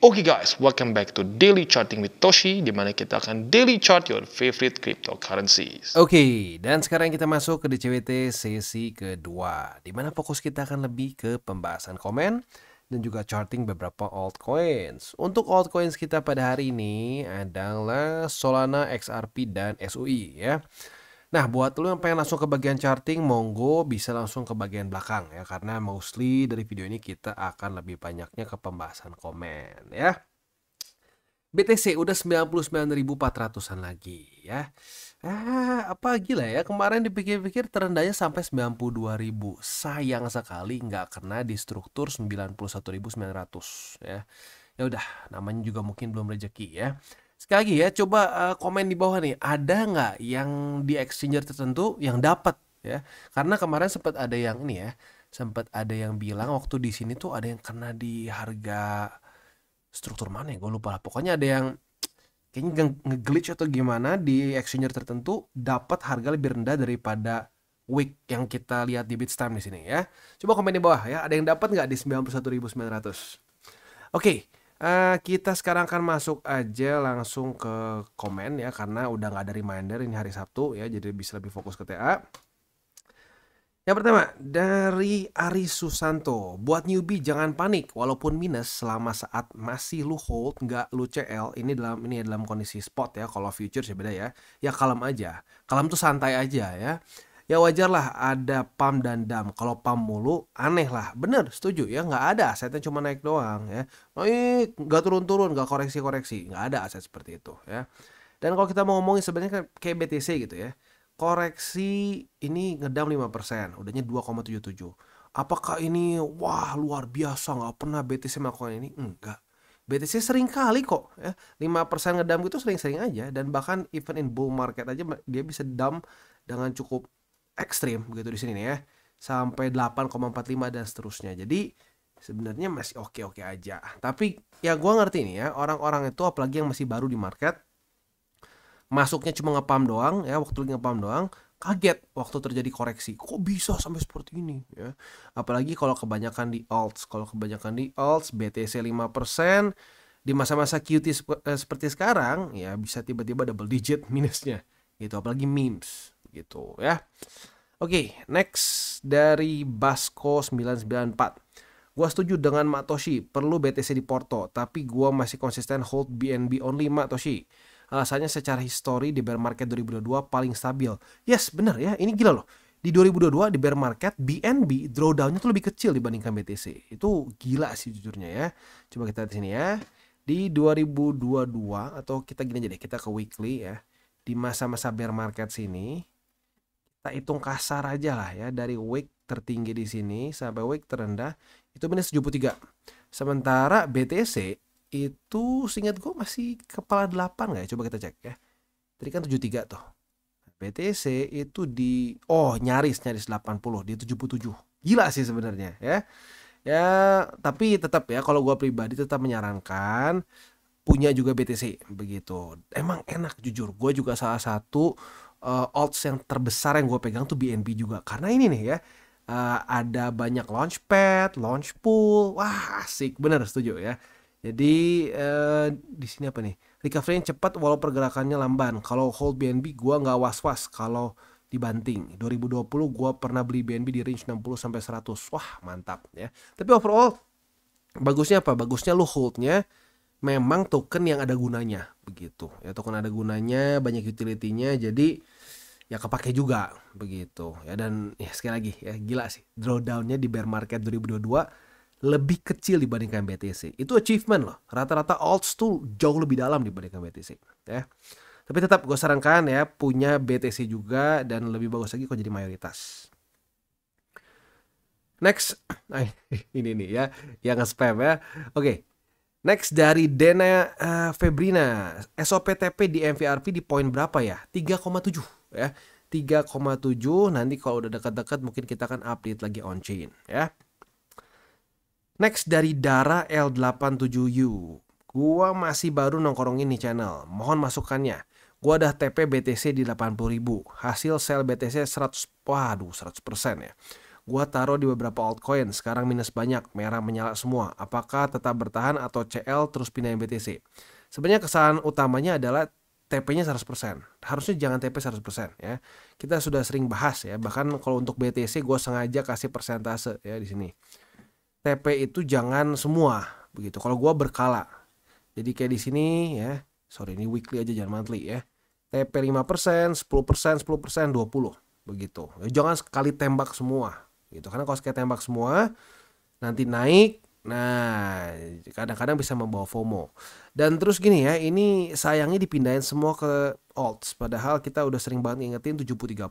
Oke guys, welcome back to Daily Charting with Toshi, di mana kita akan daily chart your favorite cryptocurrencies. Oke, dan sekarang kita masuk ke DCWT sesi kedua, di mana fokus kita akan lebih ke pembahasan komen dan juga charting beberapa altcoins. Untuk altcoins kita pada hari ini adalah Solana, XRP, dan SUI ya. Nah, buat lo yang pengen langsung ke bagian charting, monggo bisa langsung ke bagian belakang ya, karena mostly dari video ini kita akan lebih banyaknya ke pembahasan komen ya. BTC udah 99.400-an lagi ya. Apa gila ya, kemarin dipikir-pikir terendahnya sampai 92.000. Sayang sekali nggak kena di struktur 91.900 ya. Ya udah, namanya juga mungkin belum rezeki ya. Sekali lagi ya, coba komen di bawah nih, ada nggak yang di exchanger tertentu yang dapat ya? Karena kemarin sempat ada yang ini ya, sempat ada yang bilang waktu di sini tuh ada yang kena di harga struktur mana ya, gue lupa. Pokoknya ada yang kayaknya nge-glitch atau gimana di exchanger tertentu dapat harga lebih rendah daripada wick yang kita lihat di Bitstamp di sini ya. Coba komen di bawah ya, ada yang dapat nggak di 91.900? Oke. Kita sekarang akan masuk aja langsung ke komen ya, karena udah nggak ada reminder, ini hari Sabtu ya, jadi bisa lebih fokus ke TA. Yang pertama dari Ari Susanto, buat newbie jangan panik walaupun minus selama saat masih lu hold, nggak lu CL. Ini dalam kondisi spot ya, kalau futures ya beda ya. Ya kalem aja, kalem tuh santai aja ya. Ya wajar lah ada pump dan dump. Kalau pump mulu aneh lah. Bener, setuju ya. Nggak ada asetnya, cuma naik doang ya. Nggak turun-turun, nggak koreksi-koreksi. Nggak ada aset seperti itu ya. Dan kalau kita mau ngomongin sebenarnya kayak BTC gitu ya. Koreksi ini ngedam 5%. Udahnya 2,77. Apakah ini wah luar biasa, nggak pernah BTC melakukan ini? Enggak. BTC sering kali kok ya. 5% ngedam gitu sering-sering aja. Dan bahkan even in bull market aja dia bisa dump dengan cukup ekstrim begitu di sini nih ya, sampai 8,45 dan seterusnya. Jadi sebenarnya masih oke-oke aja. Tapi ya gue ngerti nih ya, orang-orang itu apalagi yang masih baru di market, masuknya cuma ngepam doang ya, waktu lagi ngepam doang, kaget waktu terjadi koreksi. Kok bisa sampai seperti ini ya? Apalagi kalau kebanyakan di alts. Kalau kebanyakan di alts, BTC 5% di masa-masa QT seperti sekarang ya bisa tiba-tiba double digit minusnya gitu, apalagi memes gitu ya. Oke, next dari Basco 994. Gua setuju dengan Mak Toshi, perlu BTC di Porto, tapi gua masih konsisten hold BNB only Mak Toshi. Alasannya secara histori di bear market 2022 paling stabil. Yes, bener ya, ini gila loh. Di 2022 di bear market BNB drawdownnya tuh lebih kecil dibandingkan BTC. Itu gila sih jujurnya ya. Coba kita lihat di sini ya. Di 2022 atau kita gini aja deh, kita ke weekly ya. Di masa-masa bear market sini, kita hitung kasar aja lah ya, dari wick tertinggi di sini sampai wick terendah itu minus 73. Sementara BTC itu seingat gue masih kepala 8 nggak ya? Coba kita cek ya. Tadi kan 73 tuh. BTC itu di nyaris 80, di 77. Gila sih sebenarnya ya. Ya, tapi tetap ya, kalau gue pribadi tetap menyarankan punya juga BTC begitu. Emang enak jujur. Gue juga salah satu alts yang terbesar yang gue pegang tuh BNB juga. Karena ini nih ya, ada banyak launchpad, launch pool. Wah asik, bener setuju ya. Jadi di sini apa nih? Recovery yang cepat walau pergerakannya lamban. Kalau hold BNB gue nggak was-was kalau dibanting. 2020 gue pernah beli BNB di range 60 sampai 100. Wah mantap ya. Tapi overall bagusnya apa? Bagusnya lu holdnya memang token yang ada gunanya begitu ya, token ada gunanya, banyak utility-nya, jadi ya kepake juga begitu ya. Dan ya sekali lagi ya, gila sih drawdown-nya di bear market 2022 lebih kecil dibandingkan BTC. Itu achievement loh. Rata-rata alts tuh jauh lebih dalam dibandingkan BTC ya. Tapi tetap gue sarankan ya punya BTC juga, dan lebih bagus lagi kok jadi mayoritas. Next, ini nih ya yang nge-spam ya. Oke. Next dari Dena Febrina, SOPTP di MVRV di poin berapa ya? 3,7 ya. 3,7, nanti kalau udah dekat-dekat mungkin kita akan update lagi on chain ya. Next dari Dara L87U. Gua masih baru nongkrongin nih channel. Mohon masukannya. Gua udah TP BTC di 80.000. Hasil sell BTC 100%, waduh 100% ya. Gua taruh di beberapa altcoin, sekarang minus banyak, merah menyala semua. Apakah tetap bertahan atau CL terus pindahin BTC? Sebenarnya kesalahan utamanya adalah TP-nya 100%. Harusnya jangan TP 100% ya. Kita sudah sering bahas ya, bahkan kalau untuk BTC gue sengaja kasih persentase ya di sini. TP itu jangan semua begitu. Kalau gue berkala. Jadi kayak di sini ya. Sorry, ini weekly aja, jangan monthly ya. TP 5%, 10%, 10%, 20 begitu. Jangan sekali tembak semua gitu. Karena kalau sekali tembak semua nanti naik. Nah, kadang-kadang bisa membawa FOMO. Dan terus gini ya, ini sayangnya dipindahin semua ke alts. Padahal kita udah sering banget ngingetin 70-30.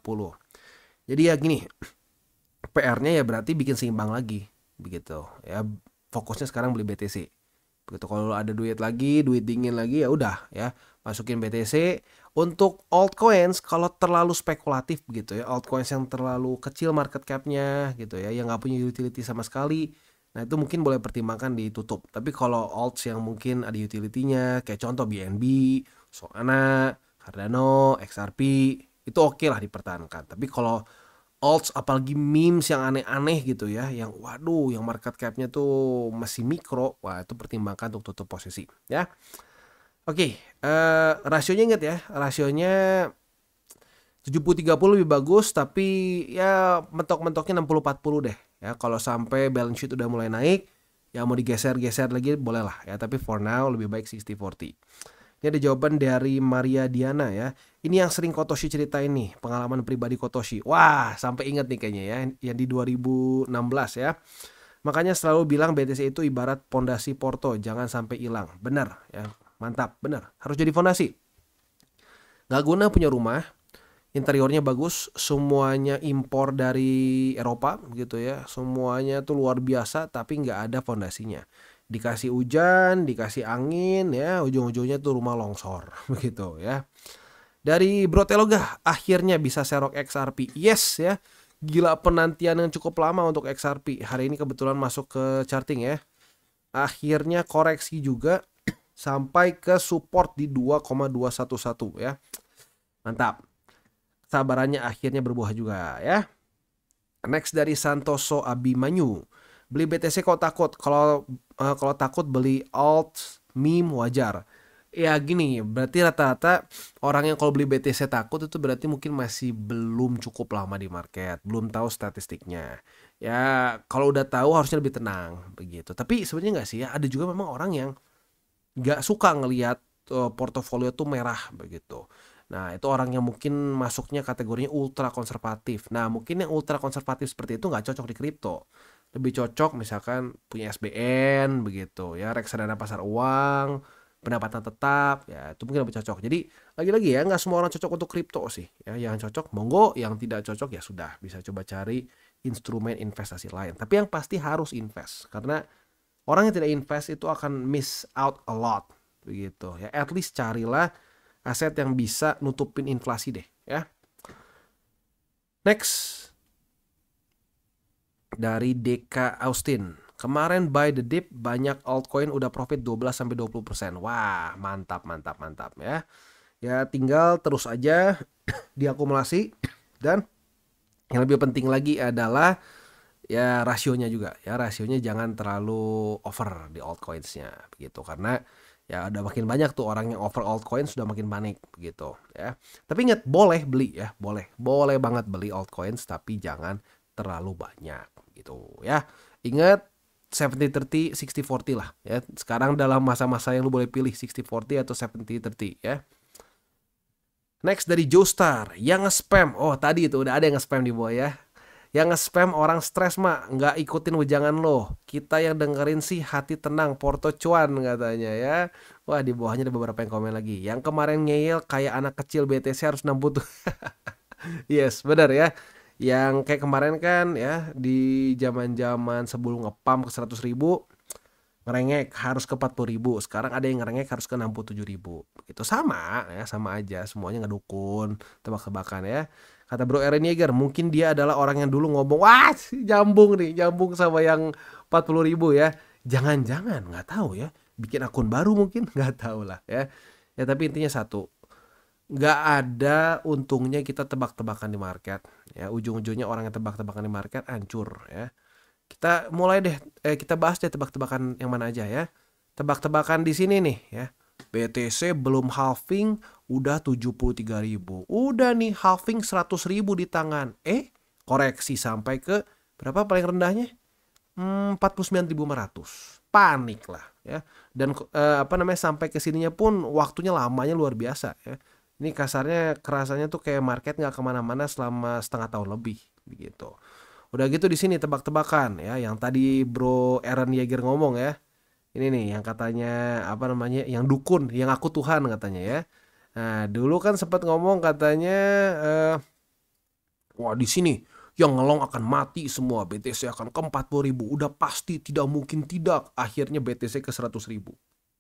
Jadi ya gini, PR-nya ya berarti bikin seimbang lagi. Begitu ya, fokusnya sekarang beli BTC. Begitu, kalau ada duit lagi, duit dingin lagi ya udah ya, masukin BTC. Untuk altcoins kalau terlalu spekulatif begitu ya, altcoins yang terlalu kecil market cap-nya gitu ya, yang nggak punya utility sama sekali, nah itu mungkin boleh pertimbangkan ditutup. Tapi kalau alts yang mungkin ada utility-nya kayak contoh BNB, Solana, Cardano, XRP, itu oke lah dipertahankan. Tapi kalau alts apalagi memes yang aneh-aneh gitu ya, yang waduh yang market cap-nya tuh masih mikro, wah itu pertimbangkan untuk tutup posisi ya. Oke, rasionya ingat ya, rasionya 70-30 lebih bagus, tapi ya mentok-mentoknya 60-40 deh ya. Kalau sampai balance sheet udah mulai naik, ya mau digeser-geser lagi boleh lah ya, tapi for now lebih baik 60-40. Ini ada jawaban dari Maria Diana ya. Ini yang sering Kotoshi ceritain nih, pengalaman pribadi Kotoshi. Wah, sampai ingat nih kayaknya ya, yang di 2016 ya. Makanya selalu bilang BTC itu ibarat pondasi Porto, jangan sampai hilang. Benar ya, mantap, benar. Harus jadi fondasi. Gak guna punya rumah, interiornya bagus, semuanya impor dari Eropa gitu ya, semuanya tuh luar biasa, tapi nggak ada fondasinya. Dikasih hujan, dikasih angin ya, ujung-ujungnya tuh rumah longsor begitu ya. Dari Broteloga, akhirnya bisa serok XRP. Yes ya, gila penantian yang cukup lama untuk XRP. Hari ini kebetulan masuk ke charting ya. Akhirnya koreksi juga sampai ke support di 2,211 ya. Mantap. Sabarannya akhirnya berbuah juga ya. Next dari Santoso Abimanyu. Beli BTC kok takut? Kalau takut beli alt meme wajar. Ya gini, berarti rata-rata orang yang kalau beli BTC takut itu berarti mungkin masih belum cukup lama di market, belum tahu statistiknya. Ya kalau udah tahu harusnya lebih tenang begitu. Tapi sebenarnya nggak sih ya, ada juga memang orang yang nggak suka ngelihat portofolio tuh merah begitu. Nah itu orang yang mungkin masuknya kategorinya ultra konservatif. Nah mungkin yang ultra konservatif seperti itu nggak cocok di kripto. Lebih cocok misalkan punya SBN begitu ya, reksadana pasar uang, pendapatan tetap ya, itu mungkin lebih cocok. Jadi lagi-lagi ya, nggak semua orang cocok untuk kripto sih ya. Yang cocok monggo, yang tidak cocok ya sudah, bisa coba cari instrumen investasi lain. Tapi yang pasti harus invest, karena orang yang tidak invest itu akan miss out a lot begitu ya. At least carilah aset yang bisa nutupin inflasi deh ya. Next dari DK Austin. Kemarin buy the dip, banyak altcoin udah profit 12-20%. Wah, mantap ya. Ya tinggal terus aja diakumulasi, dan yang lebih penting lagi adalah ya rasionya juga. Ya rasionya jangan terlalu over di altcoinsnya begitu, karena ya udah makin banyak tuh orang yang over altcoins, sudah makin panik begitu ya. Tapi ingat, boleh beli ya, boleh banget beli altcoins, tapi jangan terlalu banyak gitu ya. Ingat 70-30, 60-40 lah ya. Sekarang dalam masa-masa yang lu boleh pilih 60-40 atau 70-30 ya. Next dari Joestar, yang nge-spam. Oh tadi itu udah ada yang nge-spam di bawah ya. Yang nge-spam orang stres mak, nggak ikutin wejangan lo. Kita yang dengerin sih hati tenang, Porto cuan katanya ya. Wah di bawahnya ada beberapa yang komen lagi. Yang kemarin ngeyel kayak anak kecil BTC harus 60 tuh. Yes benar ya. Yang kayak kemarin kan ya, di zaman-zaman sebelum ngepump ke 100.000 ngerengek harus ke 40.000. Sekarang ada yang ngerengek harus ke 67.000. Itu sama ya, sama aja, semuanya ngedukun, tebak-tebakan ya. Kata Bro Eren Yeager, mungkin dia adalah orang yang dulu ngomong, wah nyambung sama yang 40.000 ya. Jangan-jangan, nggak tahu ya, bikin akun baru mungkin, nggak tahu lah ya. Ya tapi intinya satu, nggak ada untungnya kita tebak-tebakan di market. Ya, ujung-ujungnya orang yang tebak-tebakan di market hancur ya. Kita mulai deh, kita bahas deh tebak-tebakan yang mana aja ya. Tebak-tebakan di sini nih ya. BTC belum halving udah 73.000. Udah nih halving 100.000 di tangan. Koreksi sampai ke berapa paling rendahnya? 49.500. Panik lah ya. Dan sampai ke sininya pun waktunya lamanya luar biasa ya. Ini kasarnya kerasanya tuh kayak market nggak kemana-mana selama setengah tahun lebih begitu. Udah gitu di sini tebak-tebakan ya, yang tadi Bro Aaron Yeager ngomong ya. Ini nih yang katanya yang dukun, yang aku Tuhan katanya ya. Nah, dulu kan sempat ngomong katanya wah di sini yang ngelong akan mati semua, BTC akan ke 40.000. Udah pasti tidak mungkin tidak. Akhirnya BTC ke 100.000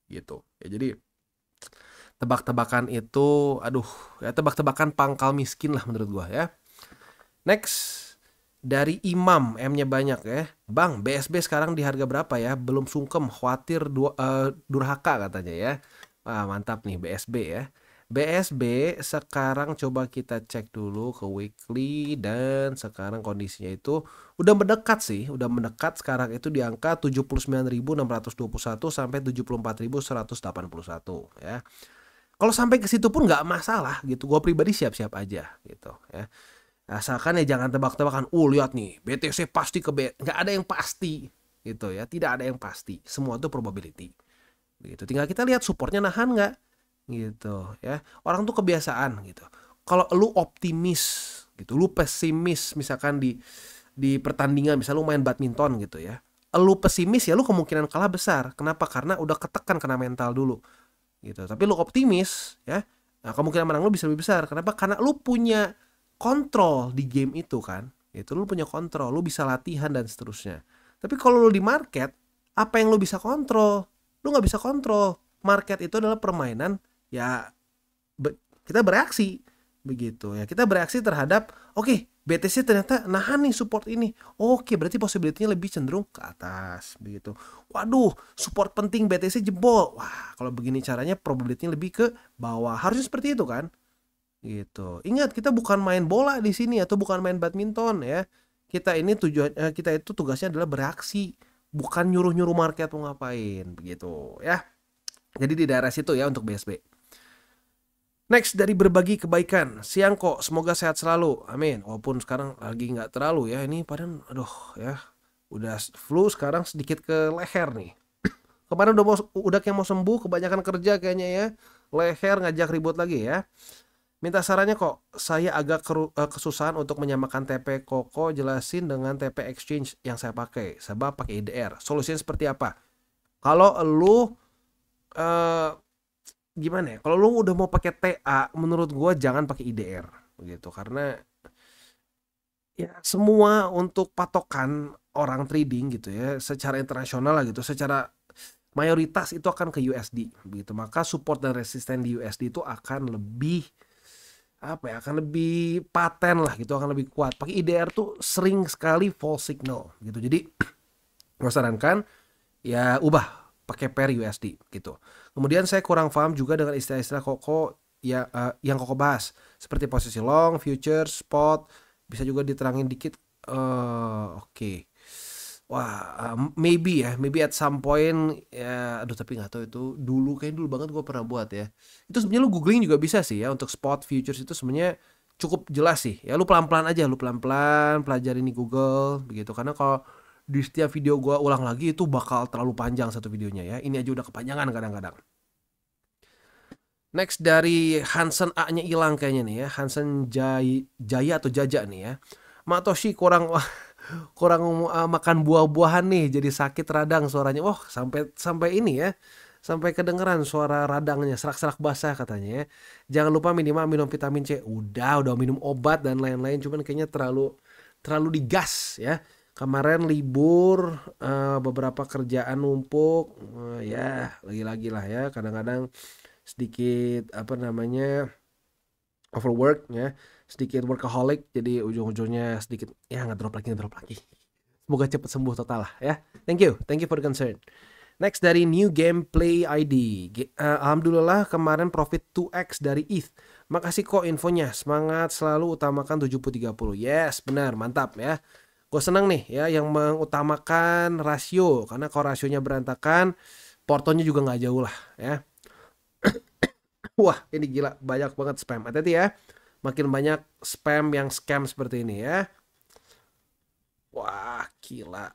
gitu. Ya jadi tebak-tebakan itu aduh, ya tebak-tebakan pangkal miskin lah menurut gua ya. Next dari Imam, M-nya banyak ya. Bang, BSB sekarang di harga berapa ya? Belum sungkem, khawatir durhaka katanya ya. Wah, mantap nih BSB ya. BSB sekarang coba kita cek dulu ke weekly dan sekarang kondisinya itu udah mendekat sih, udah mendekat sekarang itu di angka 79.621 sampai 74.181 ya. Kalau sampai ke situ pun nggak masalah gitu. Gue pribadi siap-siap aja gitu ya. Asalkan ya jangan tebak-tebakan. Lihat nih, BTC pasti nggak ada yang pasti gitu ya. Tidak ada yang pasti. Semua itu probability. Gitu. Tinggal kita lihat supportnya nahan nggak gitu ya. Orang tuh kebiasaan gitu. Kalau lu optimis gitu, lu pesimis misalkan di pertandingan, misal lu main badminton gitu ya. Lu pesimis ya lu kemungkinan kalah besar. Kenapa? Karena udah ketekan kena mental dulu. Gitu. Tapi lu optimis ya, nah kemungkinan menang lu bisa lebih besar. Kenapa? Karena lu punya kontrol di game itu kan. Itu lu punya kontrol, lu bisa latihan dan seterusnya. Tapi kalau lu di market, apa yang lu bisa kontrol? Lu nggak bisa kontrol. Market itu adalah permainan ya, kita bereaksi begitu ya. Kita bereaksi terhadap BTC ternyata nahan nih support ini. Berarti possibility-nya lebih cenderung ke atas begitu. Waduh, support penting BTC jebol. Wah, kalau begini caranya probability-nya lebih ke bawah. Harusnya seperti itu kan? Gitu. Ingat, kita bukan main bola di sini atau bukan main badminton ya. Kita itu tugasnya adalah bereaksi, bukan nyuruh-nyuruh market mau ngapain begitu ya. Jadi di daerah situ ya untuk BSB. Next dari berbagi kebaikan, siang kok, semoga sehat selalu, amin. Walaupun sekarang lagi nggak terlalu ya, ini padahal aduh ya, udah flu sekarang sedikit ke leher nih. Kemarin udah kayak mau sembuh, kebanyakan kerja kayaknya ya, leher ngajak ribut lagi ya. Minta sarannya kok, saya agak kesusahan untuk menyamakan TP Koko, jelasin dengan TP Exchange yang saya pakai, sebab pakai IDR. Solusinya seperti apa? Kalau lu gimana ya? Kalau lu udah mau pakai TA, menurut gua jangan pakai IDR gitu, karena ya semua untuk patokan orang trading gitu ya, secara internasional lah gitu, secara mayoritas itu akan ke USD begitu. Maka support dan resisten di USD itu akan lebih akan lebih paten lah gitu, akan lebih kuat. Pakai IDR tuh sering sekali false signal gitu. Jadi gue sarankan ya ubah pakai pair USD gitu. Kemudian saya kurang paham juga dengan istilah-istilah Koko ya, yang Koko bahas, seperti posisi long, future, spot. Bisa juga diterangin dikit. Oke. Wah, maybe at some point ya, aduh tapi nggak tahu itu dulu banget gue pernah buat ya. Itu sebenarnya lu googling juga bisa sih ya, untuk spot futures itu sebenarnya cukup jelas sih. Ya lu pelan-pelan aja, lu pelan-pelan pelajarin di Google begitu. Karena kalau di setiap video gue ulang lagi itu bakal terlalu panjang satu videonya ya. Ini aja udah kepanjangan kadang-kadang. Next dari Hansen A-nya hilang kayaknya nih ya. Hansen Jaya atau Jaja nih ya. Matoshi kurang makan buah-buahan nih, jadi sakit radang suaranya. Sampai ini ya, sampai kedengeran suara radangnya, serak-serak basah katanya ya. Jangan lupa minimal minum vitamin C. Udah minum obat dan lain-lain, cuman kayaknya terlalu digas ya. Kemarin libur, beberapa kerjaan numpuk, ya lagi-lagi lah ya, kadang-kadang sedikit overwork ya, sedikit workaholic, jadi ujung-ujungnya sedikit ya ngedrop lagi. Semoga cepat sembuh total lah ya. Thank you for the concern. Next dari New Gameplay ID. Alhamdulillah kemarin profit 2x dari ETH. Makasih kok infonya. Semangat selalu utamakan 70-30. Yes, benar, mantap ya. Gue seneng nih ya yang mengutamakan rasio. Karena kalau rasionya berantakan, portonya juga nggak jauh lah ya. Wah, ini gila, banyak banget spam. Hati-hati ya. Makin banyak spam yang scam seperti ini ya. Wah, gila.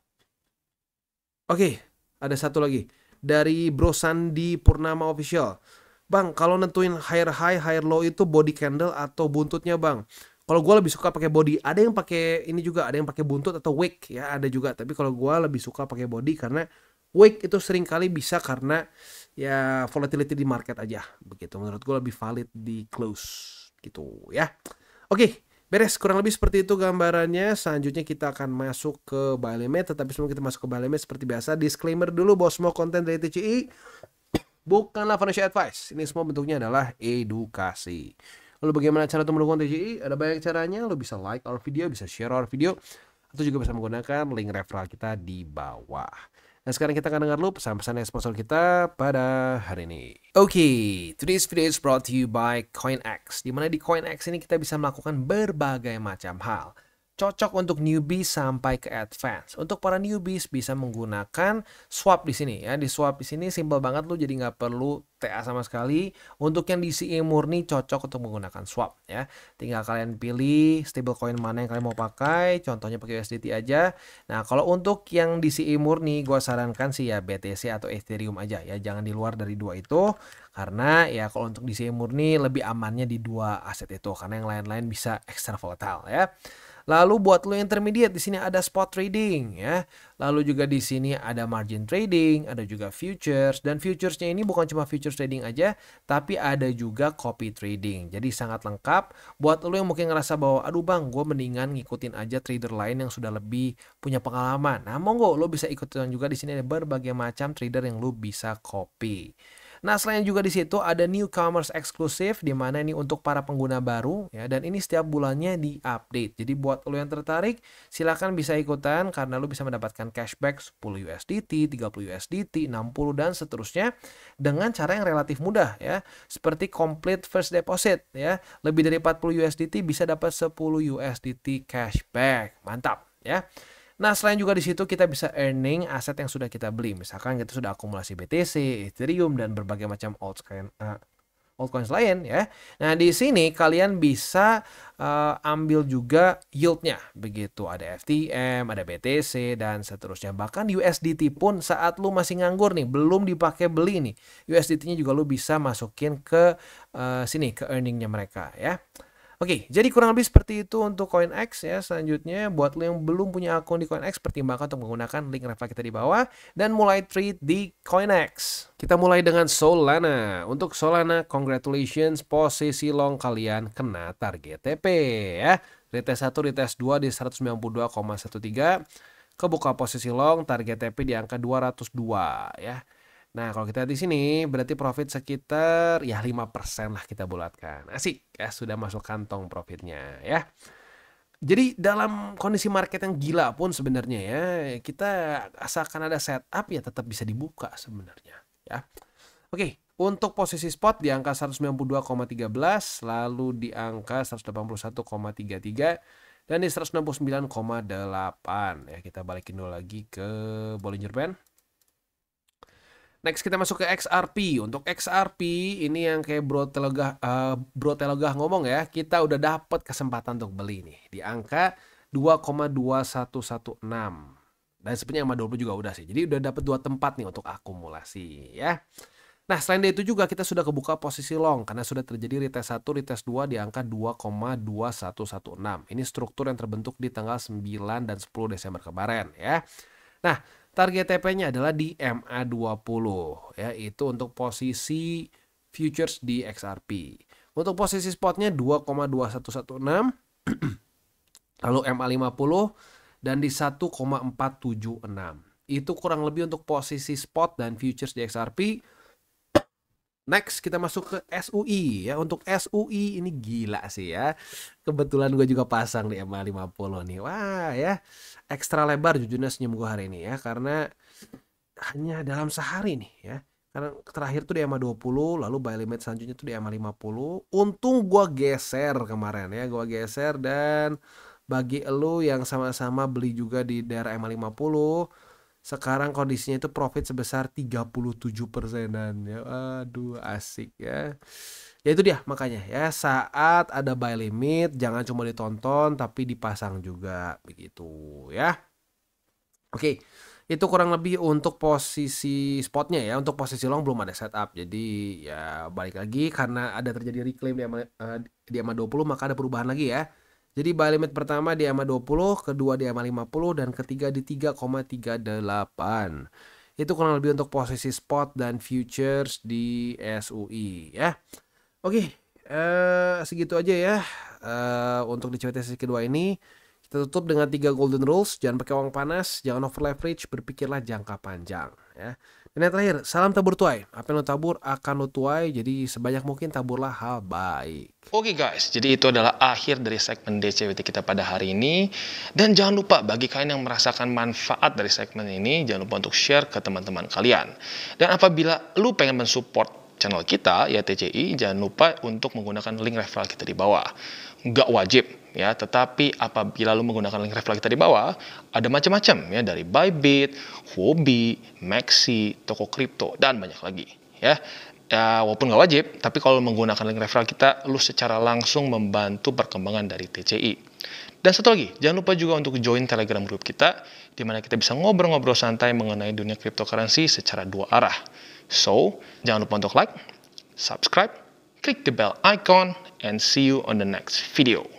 Oke, ada satu lagi. Dari Bro Sandi Purnama Official. Bang, kalau nentuin higher high, higher low itu body candle atau buntutnya, Bang? Kalau gue lebih suka pakai body. Ada yang pakai ini juga, ada yang pakai buntut atau wick ya, ada juga. Tapi kalau gue lebih suka pakai body karena wick itu sering kali bisa karena ya volatility di market aja. Begitu, menurut gue lebih valid di close gitu ya. Oke. Beres, kurang lebih seperti itu gambarannya. Selanjutnya kita akan masuk ke buy limit. Tetapi sebelum kita masuk ke buy limit, seperti biasa, disclaimer dulu bahwa semua konten dari TCI bukanlah financial advice. Ini semua bentuknya adalah edukasi. Lalu bagaimana cara untuk mendukung TCI? Ada banyak caranya. Lo bisa like our video, bisa share our video, atau juga bisa menggunakan link referral kita di bawah. Nah, sekarang kita akan dengar dulu pesan-pesan sponsor kita pada hari ini. Oke, today's video is brought to you by CoinX. Dimana di CoinX ini kita bisa melakukan berbagai macam hal. Cocok untuk newbies sampai ke advance. Untuk para newbies bisa menggunakan swap di sini ya. Di swap di sini simple banget, lu jadi nggak perlu TA sama sekali. Untuk yang DCA murni cocok untuk menggunakan swap ya. Tinggal kalian pilih stablecoin mana yang kalian mau pakai. Contohnya pakai USDT aja. Nah, kalau untuk yang DCA murni gua sarankan sih ya BTC atau Ethereum aja ya. Jangan di luar dari dua itu. Karena ya kalau untuk DCA murni lebih amannya di dua aset itu. Karena yang lain-lain bisa extra volatile ya. Lalu buat lo intermediate di sini ada spot trading ya. Lalu juga di sini ada margin trading, ada juga futures, dan futuresnya ini bukan cuma futures trading aja, tapi ada juga copy trading. Jadi sangat lengkap buat lo yang mungkin ngerasa bahwa aduh bang, gue mendingan ngikutin aja trader lain yang sudah lebih punya pengalaman. Nah, monggo lo bisa ikutin juga, di sini ada berbagai macam trader yang lo bisa copy. Nah, selain juga di situ ada newcomers eksklusif, di mana ini untuk para pengguna baru ya, dan ini setiap bulannya di-update. Jadi buat lo yang tertarik, silakan bisa ikutan karena lo bisa mendapatkan cashback 10 USDT, 30 USDT, 60 dan seterusnya dengan cara yang relatif mudah ya. Seperti complete first deposit ya. Lebih dari 40 USDT bisa dapat 10 USDT cashback. Mantap ya. Nah, selain juga di situ kita bisa earning aset yang sudah kita beli. Misalkan kita sudah akumulasi BTC, Ethereum, dan berbagai macam altcoins lain ya. Nah, di sini kalian bisa ambil juga yieldnya. Begitu, ada FTM, ada BTC, dan seterusnya. Bahkan USDT pun saat lu masih nganggur nih, belum dipakai beli nih, USDT-nya juga lu bisa masukin ke sini, ke earningnya mereka ya. Oke, jadi kurang lebih seperti itu untuk CoinX ya. Selanjutnya, buat lo yang belum punya akun di CoinX, pertimbangkan untuk menggunakan link referral kita di bawah dan mulai trade di CoinX. Kita mulai dengan Solana. Untuk Solana, congratulations, posisi long kalian kena target TP ya. Retest 1, retest 2 di 192,13. Kebuka posisi long, target TP di angka 202 ya. Nah, kalau kita di sini berarti profit sekitar ya 5% lah kita bulatkan. Asik ya, sudah masuk kantong profitnya ya. Jadi dalam kondisi market yang gila pun sebenarnya ya, kita asalkan ada setup ya tetap bisa dibuka sebenarnya ya. Oke, untuk posisi spot di angka 192,13, lalu di angka 181,33 dan di 169,8 ya. Kita balikin dulu lagi ke Bollinger Band. Next kita masuk ke XRP. Untuk XRP ini yang kayak Bro Telegah ngomong ya, kita udah dapat kesempatan untuk beli nih di angka 2,2116. Dan sebenarnya sama 20 juga udah sih. Jadi udah dapat 2 tempat nih untuk akumulasi ya. Nah, selain itu juga kita sudah kebuka posisi long karena sudah terjadi retest 1, retest 2 di angka 2,2116. Ini struktur yang terbentuk di tanggal 9 dan 10 Desember kemarin ya. Nah, target TP-nya adalah di MA20 ya, itu untuk posisi futures di XRP. Untuk posisi spotnya 2,2116 lalu MA50 dan di 1,476. Itu kurang lebih untuk posisi spot dan futures di XRP. Next kita masuk ke SUI ya. Untuk SUI ini gila sih ya. Kebetulan gue juga pasang di MA50 nih. Wah ya, ekstra lebar jujurnya senyum gue hari ini ya. Karena hanya dalam sehari nih ya. Karena terakhir tuh di EMA 20, lalu buy limit selanjutnya tuh di EMA 50. Untung gua geser kemarin ya, gua geser, dan bagi elu yang sama-sama beli juga di daerah EMA 50, sekarang kondisinya itu profit sebesar 37%-an ya. Aduh, asik ya. Ya itu dia makanya ya, saat ada buy limit jangan cuma ditonton tapi dipasang juga begitu ya. Oke, itu kurang lebih untuk posisi spotnya ya. Untuk posisi long belum ada setup. Jadi ya balik lagi, karena ada terjadi reclaim di EMA 20, maka ada perubahan lagi ya. Jadi buy limit pertama di EMA 20, kedua di EMA 50, dan ketiga di 3,38. Itu kurang lebih untuk posisi spot dan futures di SUI ya. Oke, segitu aja ya untuk di CWT sesi kedua ini. Kita tutup dengan 3 golden rules. Jangan pakai uang panas, jangan over leverage, berpikirlah jangka panjang ya. Dan yang terakhir, salam tabur tuai. Apa yang lo tabur akan lo tuai, jadi sebanyak mungkin taburlah hal baik. Oke guys, jadi itu adalah akhir dari segmen DCWT kita pada hari ini. Dan jangan lupa, bagi kalian yang merasakan manfaat dari segmen ini, jangan lupa untuk share ke teman-teman kalian. Dan apabila lu pengen mensupport channel kita, ya TCI, jangan lupa untuk menggunakan link referral kita di bawah. Nggak wajib ya, tetapi apabila lu menggunakan link referral kita di bawah, ada macam-macam ya, dari Bybit, Huobi, Maxi, toko kripto, dan banyak lagi ya. Ya, walaupun nggak wajib, tapi kalau menggunakan link referral kita, lu secara langsung membantu perkembangan dari TCI. Dan satu lagi, jangan lupa juga untuk join Telegram group kita, di mana kita bisa ngobrol-ngobrol santai mengenai dunia cryptocurrency secara dua arah. So, jangan lupa untuk like, subscribe, click the bell icon, and see you on the next video.